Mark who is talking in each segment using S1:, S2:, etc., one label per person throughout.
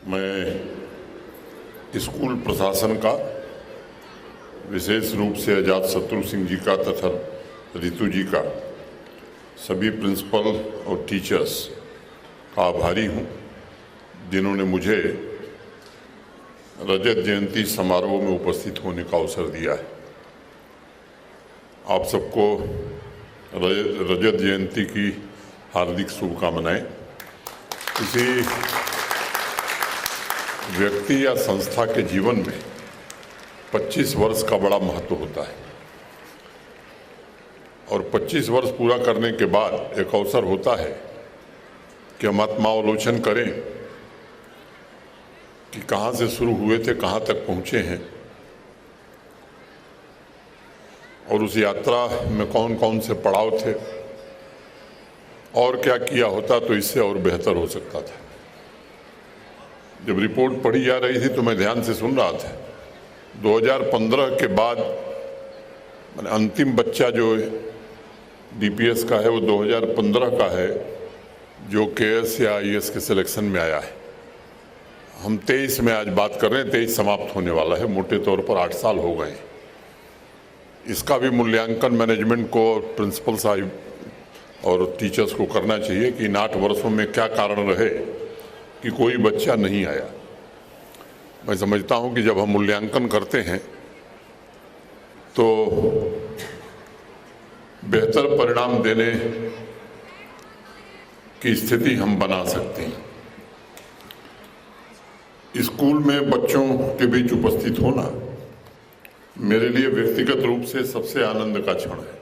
S1: मैं स्कूल प्रशासन का, विशेष रूप से अजातशत्रु सिंह जी का तथा रितु जी का, सभी प्रिंसिपल और टीचर्स का आभारी हूँ जिन्होंने मुझे रजत जयंती समारोह में उपस्थित होने का अवसर दिया है। आप सबको रजत जयंती की हार्दिक शुभकामनाएं। किसी व्यक्ति या संस्था के जीवन में 25 वर्ष का बड़ा महत्व होता है और 25 वर्ष पूरा करने के बाद एक अवसर होता है कि हम आत्मावलोकन करें कि कहाँ से शुरू हुए थे, कहाँ तक पहुँचे हैं और उस यात्रा में कौन कौन से पड़ाव थे और क्या किया होता तो इससे और बेहतर हो सकता था। जब रिपोर्ट पढ़ी जा रही थी तो मैं ध्यान से सुन रहा था। 2015 के बाद मैंने अंतिम बच्चा जो डीपीएस का है वो 2015 का है जो केएस या आईएएस के सिलेक्शन में आया है। हम 23 में आज बात कर रहे हैं, 23 समाप्त होने वाला है। मोटे तौर पर 8 साल हो गए। इसका भी मूल्यांकन मैनेजमेंट को, प्रिंसिपल साहिब और टीचर्स को करना चाहिए कि इन 8 वर्षों में क्या कारण रहे कि कोई बच्चा नहीं आया। मैं समझता हूं कि जब हम मूल्यांकन करते हैं तो बेहतर परिणाम देने की स्थिति हम बना सकते हैं। स्कूल में बच्चों के बीच उपस्थित होना मेरे लिए व्यक्तिगत रूप से सबसे आनंद का क्षण है,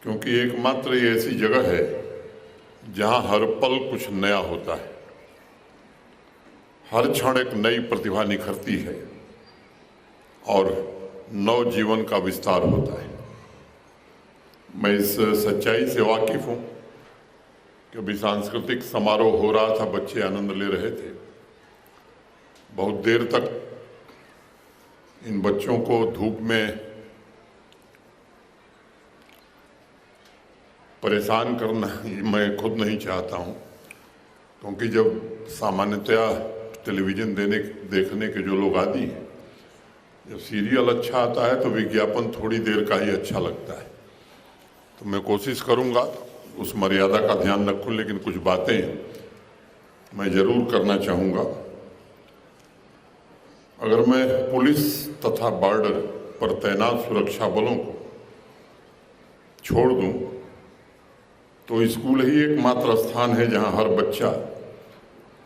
S1: क्योंकि एकमात्र ये ऐसी जगह है जहां हर पल कुछ नया होता है। हर क्षण एक नई प्रतिभा निखरती है और नव जीवन का विस्तार होता है। मैं इस सच्चाई से वाकिफ हूं कि अभी सांस्कृतिक समारोह हो रहा था, बच्चे आनंद ले रहे थे। बहुत देर तक इन बच्चों को धूप में परेशान करना मैं खुद नहीं चाहता हूं, क्योंकि जब सामान्यतया टेलीविज़न देखने के जो लोग आदी हैं, जब सीरियल अच्छा आता है तो विज्ञापन थोड़ी देर का ही अच्छा लगता है। तो मैं कोशिश करूंगा उस मर्यादा का ध्यान रखूं, लेकिन कुछ बातें मैं ज़रूर करना चाहूँगा। अगर मैं पुलिस तथा बॉर्डर पर तैनात सुरक्षा बलों को छोड़ दूं तो स्कूल ही एकमात्र स्थान है जहां हर बच्चा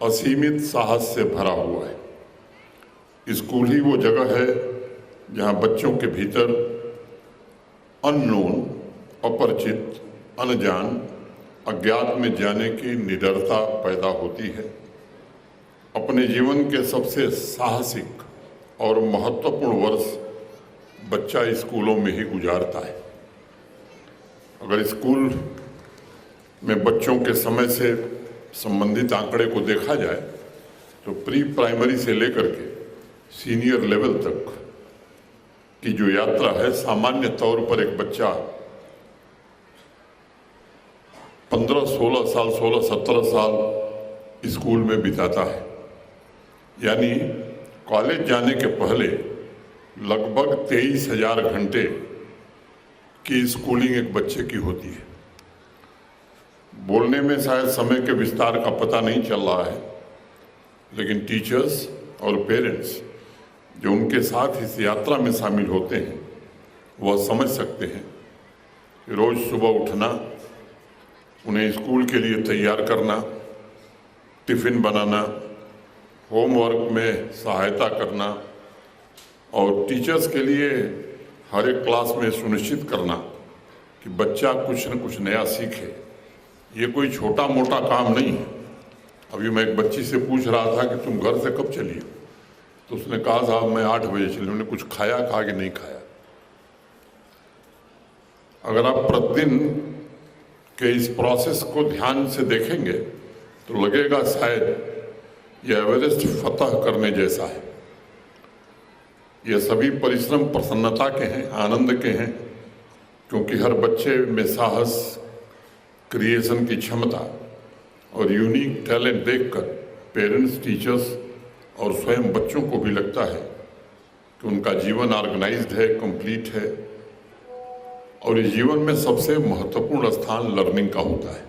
S1: असीमित साहस से भरा हुआ है। स्कूल ही वो जगह है जहां बच्चों के भीतर अननोन, अपरिचित, अनजान, अज्ञात में जाने की निडरता पैदा होती है। अपने जीवन के सबसे साहसिक और महत्वपूर्ण वर्ष बच्चा स्कूलों में ही गुजारता है। अगर स्कूल में बच्चों के समय से संबंधित आंकड़े को देखा जाए तो प्री प्राइमरी से लेकर के सीनियर लेवल तक की जो यात्रा है, सामान्य तौर पर एक बच्चा 15-16 साल, 16-17 साल स्कूल में बिताता है। यानी कॉलेज जाने के पहले लगभग 23,000 घंटे की स्कूलिंग एक बच्चे की होती है। बोलने में शायद समय के विस्तार का पता नहीं चल रहा है, लेकिन टीचर्स और पेरेंट्स जो उनके साथ इस यात्रा में शामिल होते हैं वह समझ सकते हैं कि रोज़ सुबह उठना, उन्हें स्कूल के लिए तैयार करना, टिफ़िन बनाना, होमवर्क में सहायता करना और टीचर्स के लिए हर एक क्लास में सुनिश्चित करना कि बच्चा कुछ न कुछ नया सीखे, ये कोई छोटा मोटा काम नहीं है। अभी मैं एक बच्ची से पूछ रहा था कि तुम घर से कब चली, तो उसने कहा साहब मैं 8 बजे चली। उन्होंने कुछ खाया, कहा कि नहीं खाया। अगर आप प्रतिदिन के इस प्रोसेस को ध्यान से देखेंगे तो लगेगा शायद यह एवरेस्ट फतह करने जैसा है। यह सभी परिश्रम प्रसन्नता के हैं, आनंद के हैं, क्योंकि हर बच्चे में साहस, क्रिएशन की क्षमता और यूनिक टैलेंट देखकर पेरेंट्स, टीचर्स और स्वयं बच्चों को भी लगता है कि उनका जीवन ऑर्गेनाइज्ड है, कंप्लीट है और इस जीवन में सबसे महत्वपूर्ण स्थान लर्निंग का होता है।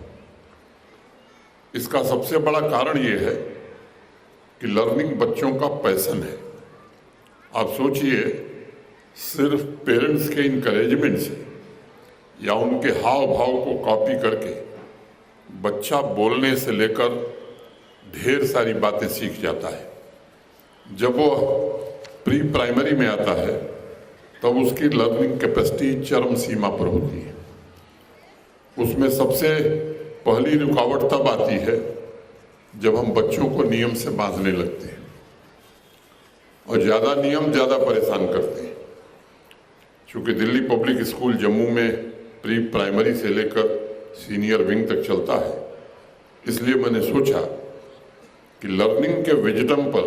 S1: इसका सबसे बड़ा कारण ये है कि लर्निंग बच्चों का पैशन है। आप सोचिए, सिर्फ पेरेंट्स के इनकरेजमेंट से या उनके हाव भाव को कॉपी करके बच्चा बोलने से लेकर ढेर सारी बातें सीख जाता है। जब वो प्री प्राइमरी में आता है तब उसकी लर्निंग कैपेसिटी चरम सीमा पर होती है। उसमें सबसे पहली रुकावट तब आती है जब हम बच्चों को नियम से बांधने लगते हैं और ज़्यादा नियम ज़्यादा परेशान करते हैं। चूँकि दिल्ली पब्लिक स्कूल जम्मू में प्री प्राइमरी से लेकर सीनियर विंग तक चलता है, इसलिए मैंने सोचा कि लर्निंग के विजडम पर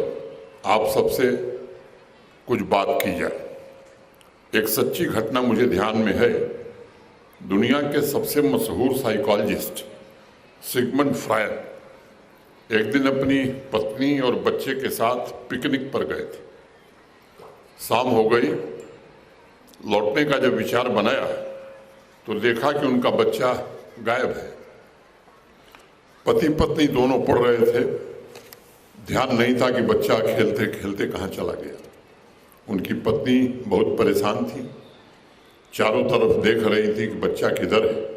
S1: आप सबसे कुछ बात की जाए। एक सच्ची घटना मुझे ध्यान में है। दुनिया के सबसे मशहूर साइकोलॉजिस्ट सिगमंड फ्रायड एक दिन अपनी पत्नी और बच्चे के साथ पिकनिक पर गए थे। शाम हो गई, लौटने का जब विचार बनाया तो देखा कि उनका बच्चा गायब है। पति पत्नी दोनों पढ़ रहे थे, ध्यान नहीं था कि बच्चा खेलते खेलते कहाँ चला गया। उनकी पत्नी बहुत परेशान थी, चारों तरफ देख रही थी कि बच्चा किधर है।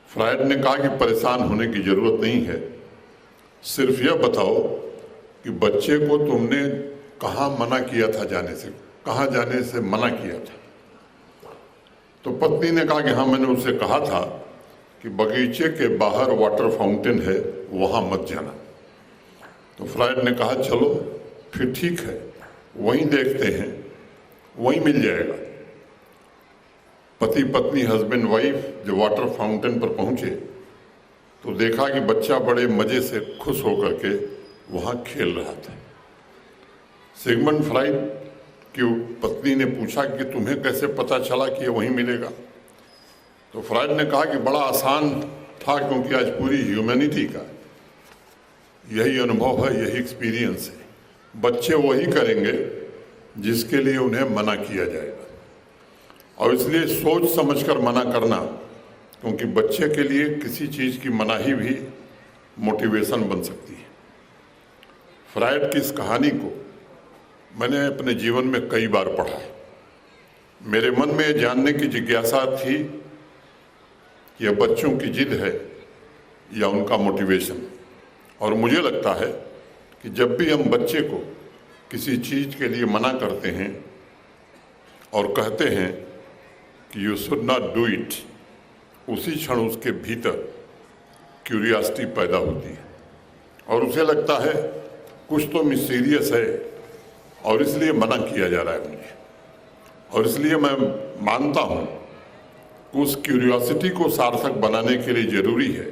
S1: फ्रायड ने कहा कि परेशान होने की जरूरत नहीं है, सिर्फ यह बताओ कि बच्चे को तुमने कहाँ मना किया था जाने से, कहाँ जाने से मना किया था। तो पत्नी ने कहा कि हाँ, मैंने उससे कहा था कि बगीचे के बाहर वाटर फाउंटेन है, वहाँ मत जाना। तो फ्रायड ने कहा चलो फिर ठीक है, वहीं देखते हैं, वहीं मिल जाएगा। पति पत्नी हस्बैंड वाइफ जब वाटर फाउंटेन पर पहुंचे तो देखा कि बच्चा बड़े मजे से खुश होकर के वहां खेल रहा था। सिगमंड फ्रायड की पत्नी ने पूछा कि तुम्हें कैसे पता चला कि ये वहीं मिलेगा। तो फ्रायड ने कहा कि बड़ा आसान था, क्योंकि आज पूरी ह्यूमैनिटी का यही अनुभव है, यही एक्सपीरियंस है। बच्चे वही करेंगे जिसके लिए उन्हें मना किया जाएगा, और इसलिए सोच समझकर मना करना, क्योंकि बच्चे के लिए किसी चीज़ की मनाही भी मोटिवेशन बन सकती है। फ्रायड की इस कहानी को मैंने अपने जीवन में कई बार पढ़ा है। मेरे मन में जानने की जिज्ञासा थी कि यह बच्चों की जिद है या उनका मोटिवेशन। और मुझे लगता है कि जब भी हम बच्चे को किसी चीज़ के लिए मना करते हैं और कहते हैं कि you should not do it, उसी क्षण उसके भीतर क्यूरियोसिटी पैदा होती है और उसे लगता है कुछ तो मिस्टीरियस है और इसलिए मना किया जा रहा है मुझे। और इसलिए मैं मानता हूँ कि उस क्यूरियोसिटी को सार्थक बनाने के लिए ज़रूरी है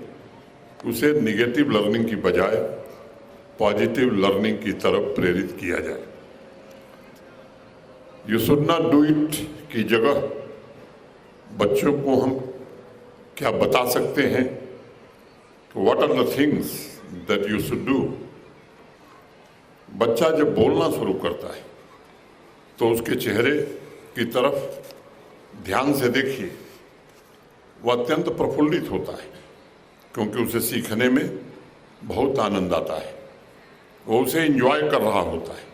S1: उसे निगेटिव लर्निंग की बजाय पॉजिटिव लर्निंग की तरफ प्रेरित किया जाए। You should not do it की जगह बच्चों को हम क्या बता सकते हैं, what are the things that you should do. बच्चा जब बोलना शुरू करता है तो उसके चेहरे की तरफ ध्यान से देखिए, वह अत्यंत प्रफुल्लित होता है, क्योंकि उसे सीखने में बहुत आनंद आता है। वो उसे एंजॉय कर रहा होता है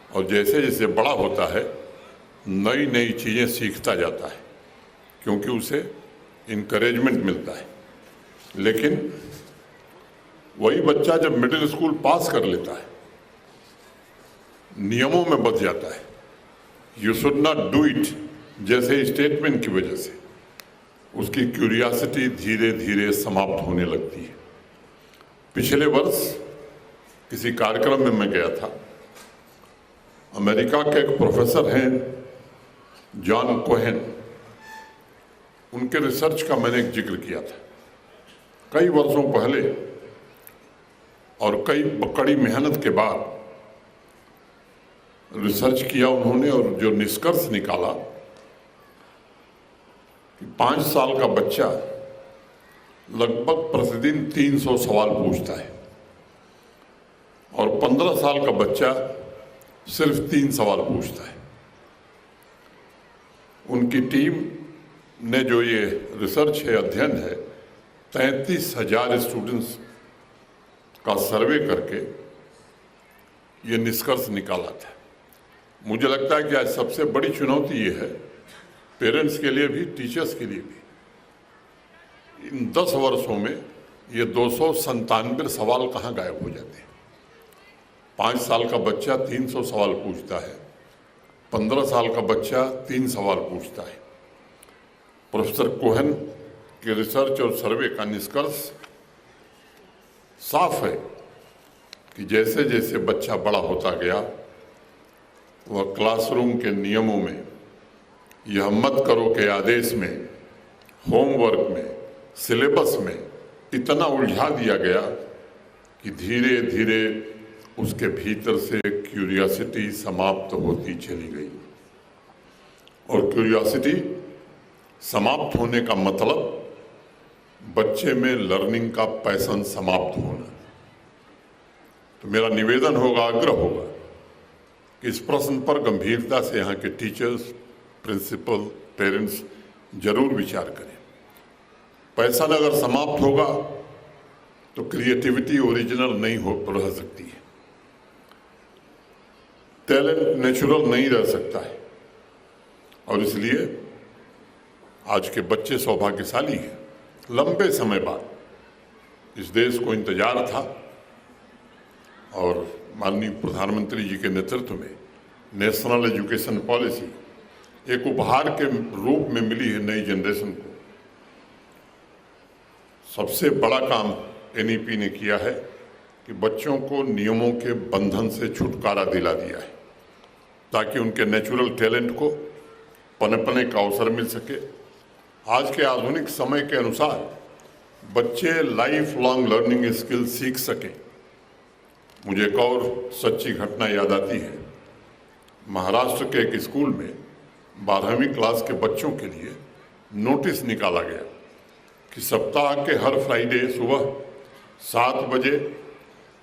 S1: और जैसे जैसे बड़ा होता है नई नई चीज़ें सीखता जाता है, क्योंकि उसे इनकरेजमेंट मिलता है। लेकिन वही बच्चा जब मिडिल स्कूल पास कर लेता है, नियमों में बच जाता है, you should not do it जैसे स्टेटमेंट की वजह से उसकी क्यूरियोसिटी धीरे धीरे समाप्त होने लगती है। पिछले वर्ष किसी कार्यक्रम में मैं गया था। अमेरिका के एक प्रोफेसर हैं जॉन कोहेन, उनके रिसर्च का मैंने एक जिक्र किया था कई वर्षों पहले, और कई कड़ी मेहनत के बाद रिसर्च किया उन्होंने और जो निष्कर्ष निकाला कि 5 साल का बच्चा लगभग प्रतिदिन 300 सवाल पूछता है। और 15 साल का बच्चा सिर्फ 3 सवाल पूछता है। उनकी टीम ने जो ये रिसर्च है, अध्ययन है, 33,000 स्टूडेंट्स का सर्वे करके ये निष्कर्ष निकाला था। मुझे लगता है कि आज सबसे बड़ी चुनौती ये है, पेरेंट्स के लिए भी, टीचर्स के लिए भी। इन 10 वर्षों में ये 297 सवाल कहाँ गायब हो जाते हैं। 5 साल का बच्चा 300 सवाल पूछता है, 15 साल का बच्चा 3 सवाल पूछता है। प्रोफेसर कोहेन के रिसर्च और सर्वे का निष्कर्ष साफ है कि जैसे जैसे बच्चा बड़ा होता गया, वह क्लासरूम के नियमों में, यह मत करो के आदेश में, होमवर्क में, सिलेबस में इतना उलझा दिया गया कि धीरे धीरे उसके भीतर से क्यूरियोसिटी समाप्त होती चली गई। और क्यूरियोसिटी समाप्त होने का मतलब बच्चे में लर्निंग का पैशन समाप्त होना। तो मेरा निवेदन होगा, आग्रह होगा कि इस प्रश्न पर गंभीरता से यहाँ के टीचर्स, प्रिंसिपल, पेरेंट्स जरूर विचार करें। पैशन अगर समाप्त होगा तो क्रिएटिविटी ओरिजिनल नहीं हो रह सकती है, टैलेंट नेचुरल नहीं रह सकता है। और इसलिए आज के बच्चे सौभाग्यशाली हैं। लंबे समय बाद इस देश को इंतजार था और माननीय प्रधानमंत्री जी के नेतृत्व में नेशनल एजुकेशन पॉलिसी एक उपहार के रूप में मिली है नई जनरेशन को। सबसे बड़ा काम एनईपी ने किया है कि बच्चों को नियमों के बंधन से छुटकारा दिला दिया है, ताकि उनके नेचुरल टैलेंट को पनपने का अवसर मिल सके। आज के आधुनिक समय के अनुसार बच्चे लाइफ लॉन्ग लर्निंग स्किल सीख सकें। मुझे एक और सच्ची घटना याद आती है। महाराष्ट्र के एक स्कूल में 12वीं क्लास के बच्चों के लिए नोटिस निकाला गया कि सप्ताह के हर फ्राइडे सुबह 7 बजे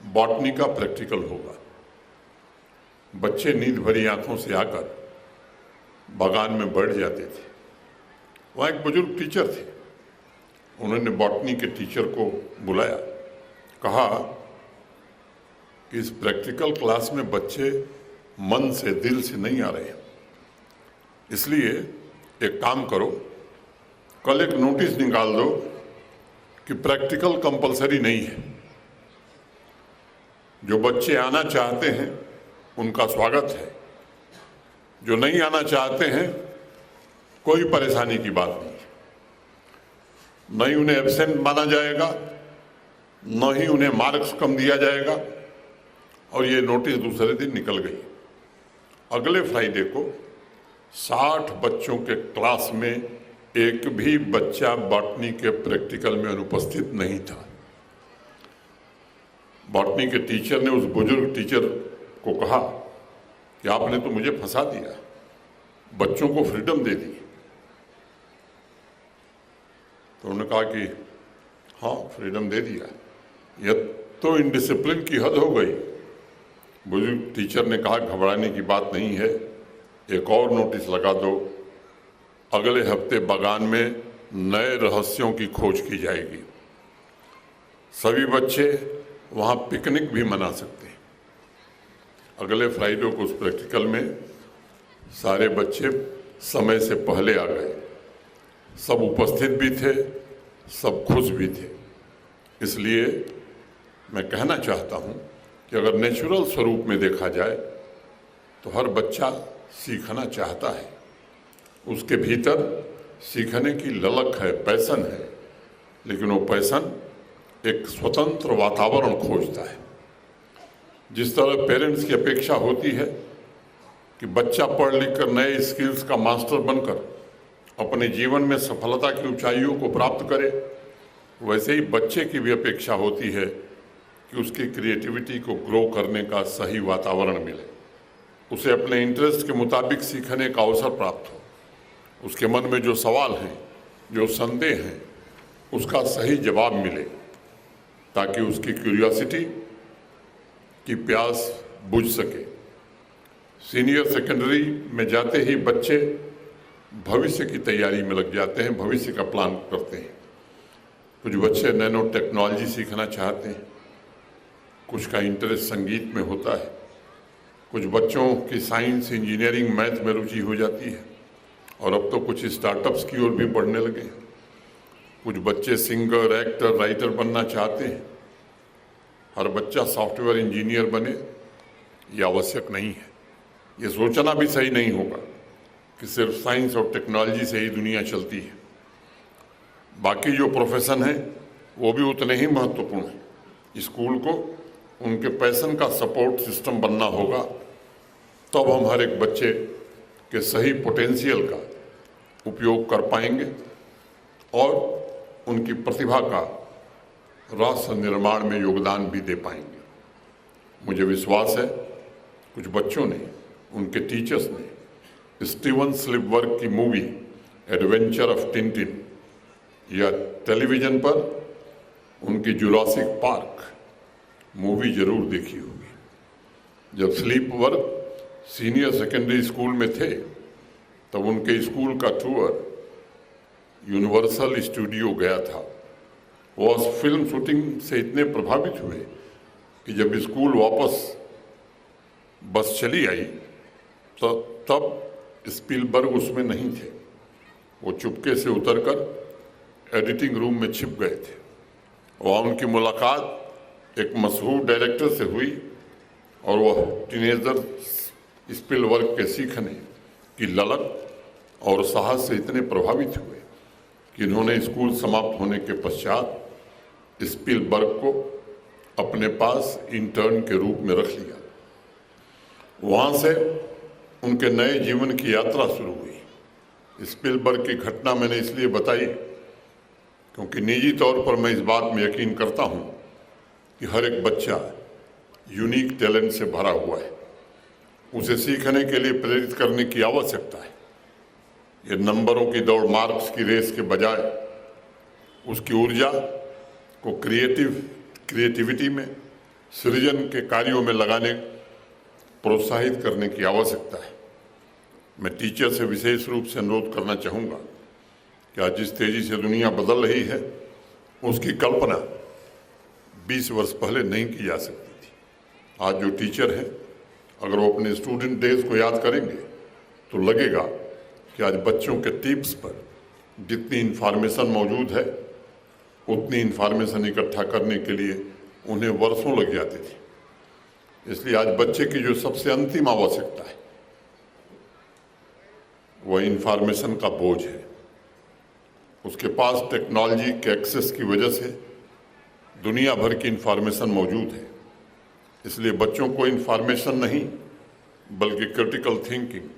S1: बॉटनी का प्रैक्टिकल होगा। बच्चे नींद भरी आंखों से आकर बागान में बैठ जाते थे। वहाँ एक बुजुर्ग टीचर थे। उन्होंने बॉटनी के टीचर को बुलाया, कहा कि इस प्रैक्टिकल क्लास में बच्चे मन से, दिल से नहीं आ रहे हैं, इसलिए एक काम करो, कल एक नोटिस निकाल दो कि प्रैक्टिकल कंपलसरी नहीं है। जो बच्चे आना चाहते हैं उनका स्वागत है, जो नहीं आना चाहते हैं कोई परेशानी की बात नहीं। न ही उन्हें एब्सेंट माना जाएगा, न ही उन्हें मार्क्स कम दिया जाएगा। और ये नोटिस दूसरे दिन निकल गई। अगले फ्राइडे को 60 बच्चों के क्लास में एक भी बच्चा बॉटनी के प्रैक्टिकल में अनुपस्थित नहीं था। बॉटनी के टीचर ने उस बुजुर्ग टीचर को कहा कि आपने तो मुझे फंसा दिया, बच्चों को फ्रीडम दे दी। तो उन्होंने कहा कि हाँ, फ्रीडम दे दिया, यह तो इनडिसिप्लिन की हद हो गई। बुजुर्ग टीचर ने कहा घबराने की बात नहीं है, एक और नोटिस लगा दो, अगले हफ्ते बागान में नए रहस्यों की खोज की जाएगी। सभी बच्चे वहाँ पिकनिक भी मना सकते हैं। अगले फ्राइडे को उस प्रैक्टिकल में सारे बच्चे समय से पहले आ गए, सब उपस्थित भी थे, सब खुश भी थे। इसलिए मैं कहना चाहता हूँ कि अगर नेचुरल स्वरूप में देखा जाए तो हर बच्चा सीखना चाहता है, उसके भीतर सीखने की ललक है, पैशन है, लेकिन वो पैशन एक स्वतंत्र वातावरण खोजता है। जिस तरह पेरेंट्स की अपेक्षा होती है कि बच्चा पढ़ लिख कर नए स्किल्स का मास्टर बनकर अपने जीवन में सफलता की ऊंचाइयों को प्राप्त करे, वैसे ही बच्चे की भी अपेक्षा होती है कि उसकी क्रिएटिविटी को ग्रो करने का सही वातावरण मिले, उसे अपने इंटरेस्ट के मुताबिक सीखने का अवसर प्राप्त हो, उसके मन में जो सवाल हैं, जो संदेह हैं, उसका सही जवाब मिले, ताकि उसकी क्यूरियोसिटी की प्यास बुझ सके। सीनियर सेकेंडरी में जाते ही बच्चे भविष्य की तैयारी में लग जाते हैं, भविष्य का प्लान करते हैं। कुछ बच्चे नैनो टेक्नोलॉजी सीखना चाहते हैं, कुछ का इंटरेस्ट संगीत में होता है, कुछ बच्चों की साइंस, इंजीनियरिंग, मैथ में रुचि हो जाती है और अब तो कुछ स्टार्टअप्स की ओर भी बढ़ने लगे हैं। कुछ बच्चे सिंगर, एक्टर, राइटर बनना चाहते हैं। हर बच्चा सॉफ्टवेयर इंजीनियर बने ये आवश्यक नहीं है। ये सोचना भी सही नहीं होगा कि सिर्फ साइंस और टेक्नोलॉजी से ही दुनिया चलती है। बाकी जो प्रोफेशन है वो भी उतने ही महत्वपूर्ण है। स्कूल को उनके पैशन का सपोर्ट सिस्टम बनना होगा, तब हम हर एक बच्चे के सही पोटेंशियल का उपयोग कर पाएंगे और उनकी प्रतिभा का राष्ट्र निर्माण में योगदान भी दे पाएंगे। मुझे विश्वास है कुछ बच्चों ने, उनके टीचर्स ने स्टीवन स्पिलबर्ग की मूवी एडवेंचर ऑफ टिंटिन या टेलीविजन पर उनकी जुरासिक पार्क मूवी जरूर देखी होगी। जब स्पिलबर्ग सीनियर सेकेंडरी स्कूल में थे तब उनके स्कूल का टूर यूनिवर्सल स्टूडियो गया था। वो उस फिल्म शूटिंग से इतने प्रभावित हुए कि जब स्कूल वापस बस चली आई तो तब स्पिलबर्ग उसमें नहीं थे। वो चुपके से उतरकर एडिटिंग रूम में छिप गए थे। वहाँ उनकी मुलाकात एक मशहूर डायरेक्टर से हुई और वह टीनेजर स्पिलबर्ग के सीखने की ललक और साहस से इतने प्रभावित हुए कि इन्होंने स्कूल समाप्त होने के पश्चात स्पिलबर्ग को अपने पास इंटर्न के रूप में रख लिया। वहाँ से उनके नए जीवन की यात्रा शुरू हुई। स्पिलबर्ग की घटना मैंने इसलिए बताई क्योंकि निजी तौर पर मैं इस बात में यकीन करता हूँ कि हर एक बच्चा यूनिक टैलेंट से भरा हुआ है। उसे सीखने के लिए प्रेरित करने की आवश्यकता है। ये नंबरों की दौड़, मार्क्स की रेस के बजाय उसकी ऊर्जा को क्रिएटिविटी में, सृजन के कार्यों में लगाने, प्रोत्साहित करने की आवश्यकता है। मैं टीचर से विशेष रूप से अनुरोध करना चाहूँगा कि आज जिस तेजी से दुनिया बदल रही है उसकी कल्पना 20 वर्ष पहले नहीं की जा सकती थी। आज जो टीचर हैं अगर वो अपने स्टूडेंट डेज को याद करेंगे तो लगेगा कि आज बच्चों के टिप्स पर जितनी इन्फॉर्मेशन मौजूद है उतनी इन्फॉर्मेशन इकट्ठा करने के लिए उन्हें वर्षों लग जाते थे। इसलिए आज बच्चे की जो सबसे अंतिम आवश्यकता है वह इन्फॉर्मेशन का बोझ है। उसके पास टेक्नोलॉजी के एक्सेस की वजह से दुनिया भर की इन्फॉर्मेशन मौजूद है। इसलिए बच्चों को इन्फॉर्मेशन नहीं बल्कि क्रिटिकल थिंकिंग,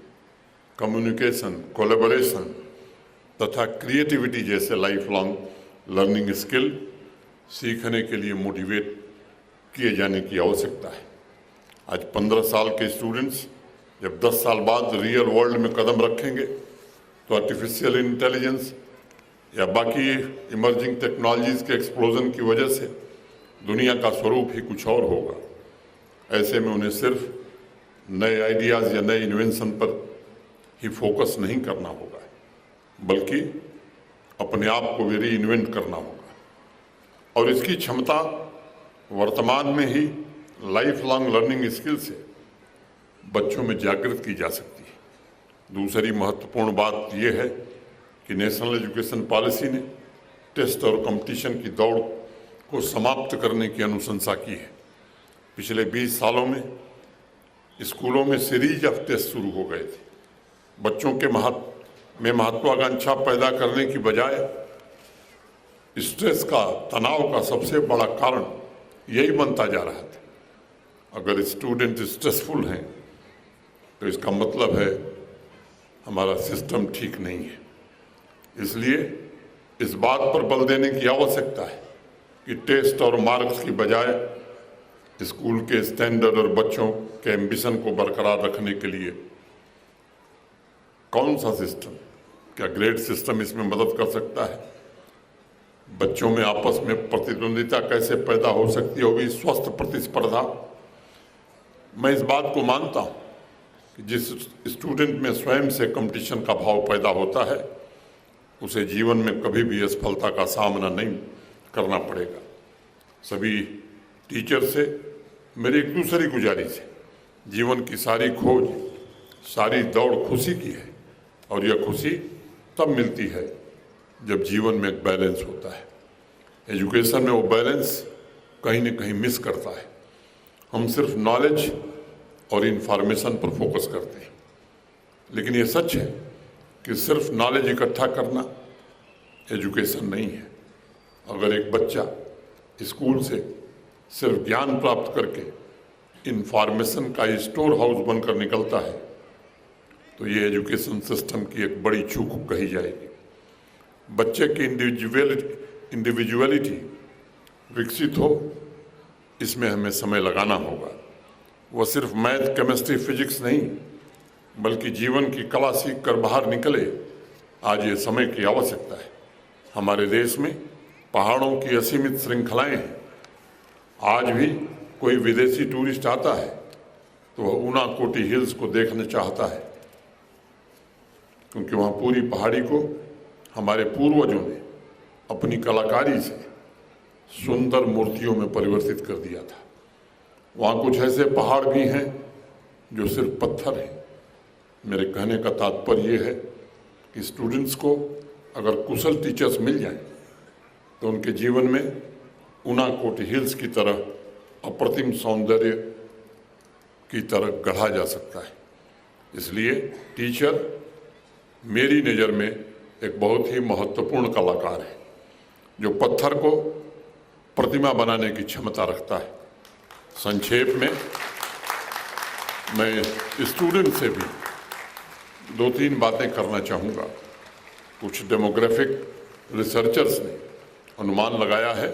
S1: कम्युनिकेशन, कोलैबोरेशन तथा क्रिएटिविटी जैसे लाइफ लॉन्ग लर्निंग स्किल सीखने के लिए मोटिवेट किए जाने की आवश्यकता है। आज 15 साल के स्टूडेंट्स जब 10 साल बाद रियल वर्ल्ड में कदम रखेंगे तो आर्टिफिशियल इंटेलिजेंस या बाकी इमर्जिंग टेक्नोलॉजीज़ के एक्सप्लोजन की वजह से दुनिया का स्वरूप ही कुछ और होगा। ऐसे में उन्हें सिर्फ नए आइडियाज़ या नए इन्वेंशन पर ही फोकस नहीं करना होगा बल्कि अपने आप को भी री इन्वेंट करना होगा। और इसकी क्षमता वर्तमान में ही लाइफ लॉन्ग लर्निंग स्किल से बच्चों में जागृत की जा सकती है। दूसरी महत्वपूर्ण बात यह है कि नेशनल एजुकेशन पॉलिसी ने टेस्ट और कंपटीशन की दौड़ को समाप्त करने की अनुशंसा की है। पिछले 20 सालों में स्कूलों में सीरीज ऑफ टेस्ट शुरू हो गए थे। बच्चों के महत्वाकांक्षा पैदा करने की बजाय स्ट्रेस का, तनाव का सबसे बड़ा कारण यही बनता जा रहा था। अगर स्टूडेंट स्ट्रेसफुल हैं तो इसका मतलब है हमारा सिस्टम ठीक नहीं है। इसलिए इस बात पर बल देने की आवश्यकता है कि टेस्ट और मार्क्स की बजाय स्कूल के स्टैंडर्ड और बच्चों के एम्बिशन को बरकरार रखने के लिए कौन सा सिस्टम, क्या ग्रेड सिस्टम इसमें मदद कर सकता है? बच्चों में आपस में प्रतिद्वंदिता कैसे पैदा हो सकती है, वो भी स्वस्थ प्रतिस्पर्धा, मैं इस बात को मानता हूँ कि जिस स्टूडेंट में स्वयं से कंपटीशन का भाव पैदा होता है उसे जीवन में कभी भी असफलता का सामना नहीं करना पड़ेगा। सभी टीचर से मेरी एक दूसरी गुजारिश है, जीवन की सारी खोज, सारी दौड़ खुशी की है और यह खुशी तब मिलती है जब जीवन में एक बैलेंस होता है। एजुकेशन में वो बैलेंस कहीं न कहीं मिस करता है। हम सिर्फ नॉलेज और इन्फॉर्मेशन पर फोकस करते हैं, लेकिन ये सच है कि सिर्फ नॉलेज इकट्ठा करना एजुकेशन नहीं है। अगर एक बच्चा स्कूल से सिर्फ ज्ञान प्राप्त करके इन्फॉर्मेशन का स्टोर हाउस बनकर निकलता है तो ये एजुकेशन सिस्टम की एक बड़ी चूक कही जाएगी। बच्चे की इंडिविजुअलिटी विकसित हो, इसमें हमें समय लगाना होगा। वह सिर्फ मैथ, केमिस्ट्री, फिजिक्स नहीं बल्कि जीवन की कला सीख कर बाहर निकले, आज ये समय की आवश्यकता है। हमारे देश में पहाड़ों की असीमित श्रृंखलाएं हैं। आज भी कोई विदेशी टूरिस्ट आता है तो वह ऊनाकोटी हिल्स को देखना चाहता है, क्योंकि वहाँ पूरी पहाड़ी को हमारे पूर्वजों ने अपनी कलाकारी से सुंदर मूर्तियों में परिवर्तित कर दिया था। वहाँ कुछ ऐसे पहाड़ भी हैं जो सिर्फ पत्थर हैं। मेरे कहने का तात्पर्य ये है कि स्टूडेंट्स को अगर कुशल टीचर्स मिल जाएं तो उनके जीवन में ऊनाकोटी हिल्स की तरह अप्रतिम सौंदर्य की तरह गढ़ा जा सकता है। इसलिए टीचर मेरी नज़र में एक बहुत ही महत्वपूर्ण कलाकार है जो पत्थर को प्रतिमा बनाने की क्षमता रखता है। संक्षेप में मैं स्टूडेंट से भी 2-3 बातें करना चाहूँगा। कुछ डेमोग्राफिक रिसर्चर्स ने अनुमान लगाया है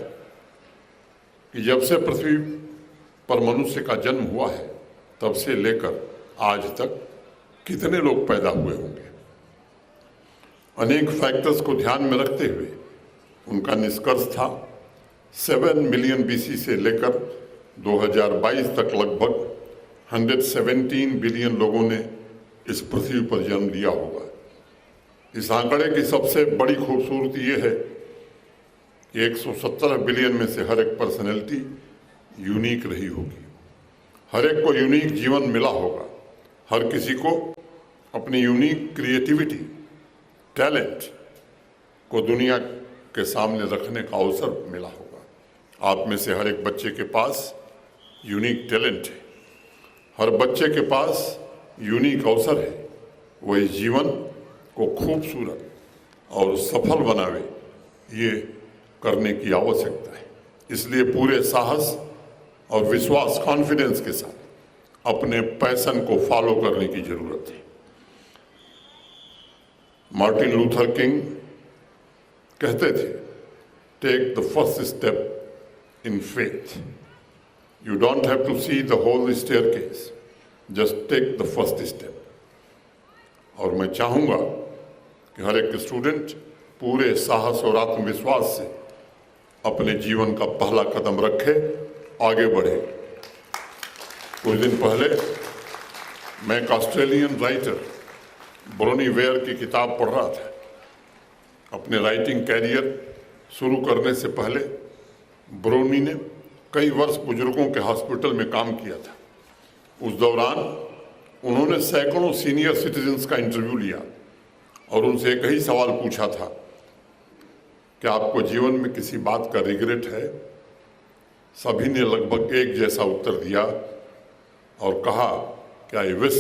S1: कि जब से पृथ्वी पर मनुष्य का जन्म हुआ है तब से लेकर आज तक कितने लोग पैदा हुए होंगे। अनेक फैक्टर्स को ध्यान में रखते हुए उनका निष्कर्ष था 7 मिलियन BC से लेकर 2022 तक लगभग 117 बिलियन लोगों ने इस पृथ्वी पर जन्म लिया होगा। इस आंकड़े की सबसे बड़ी खूबसूरती ये है कि 117 बिलियन में से हर एक पर्सनैलिटी यूनिक रही होगी। हर एक को यूनिक जीवन मिला होगा। हर किसी को अपनी यूनिक क्रिएटिविटी, टैलेंट को दुनिया के सामने रखने का अवसर मिला होगा। आप में से हर एक बच्चे के पास यूनिक टैलेंट है। हर बच्चे के पास यूनिक अवसर है। वो इस जीवन को खूबसूरत और सफल बनावे, ये करने की आवश्यकता है। इसलिए पूरे साहस और विश्वास, कॉन्फिडेंस के साथ अपने पैशन को फॉलो करने की जरूरत है। मार्टिन लूथर किंग कहते थे, take the first step in faith. You don't have to see the whole staircase, just take the first step. और मैं चाहूँगा कि हर एक स्टूडेंट पूरे साहस और आत्मविश्वास से अपने जीवन का पहला कदम रखे, आगे बढ़े। कुछ दिन पहले मैं एक ऑस्ट्रेलियन राइटर ब्रोनी वेयर की किताब पढ़ रहा था। अपने राइटिंग कैरियर शुरू करने से पहले ब्रोनी ने कई वर्ष बुजुर्गों के हॉस्पिटल में काम किया था। उस दौरान उन्होंने सैकड़ों सीनियर सिटीजन्स का इंटरव्यू लिया और उनसे एक ही सवाल पूछा था, क्या आपको जीवन में किसी बात का रिग्रेट है? सभी ने लगभग एक जैसा उत्तर दिया और कहा कि I wish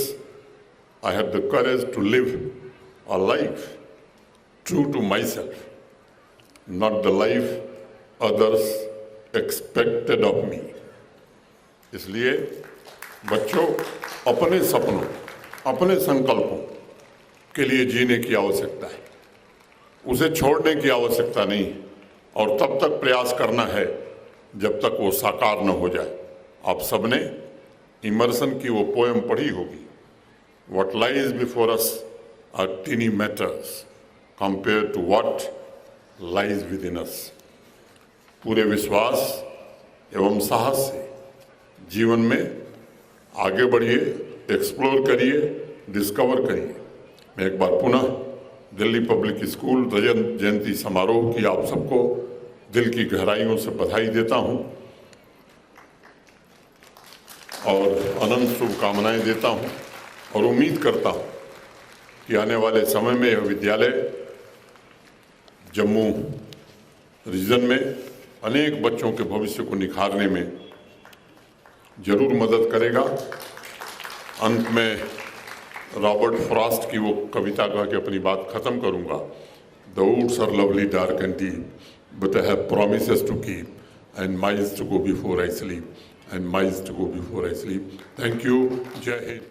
S1: I had the courage to live a life true to myself, not the life others expected of me. इसलिए बच्चों, अपने सपनों, अपने संकल्पों के लिए जीने की आवश्यकता है। उसे छोड़ने की आवश्यकता नहीं है और तब तक प्रयास करना है जब तक वो साकार न हो जाए। आप सबने इमर्सन की वो पोएम पढ़ी होगी, what lies before us are tiny matters compare to what lies within us. पूरे विश्वास एवं साहस से जीवन में आगे बढ़िए, एक्सप्लोर करिए, डिस्कवर करिए। मैं एक बार पुनः दिल्ली पब्लिक स्कूल रजत जयंती समारोह की आप सबको दिल की गहराइयों से बधाई देता हूं और अनंत शुभकामनाएं देता हूं और उम्मीद करता हूं कि आने वाले समय में यह विद्यालय जम्मू रीजन में अनेक बच्चों के भविष्य को निखारने में जरूर मदद करेगा। अंत में रॉबर्ट फ्रॉस्ट की वो कविता कह के अपनी बात खत्म करूंगा। The woods are lovely dark and deep, but I have promises to keep and miles to go before I sleep, and miles to go before I sleep. Thank you. Jai Hind.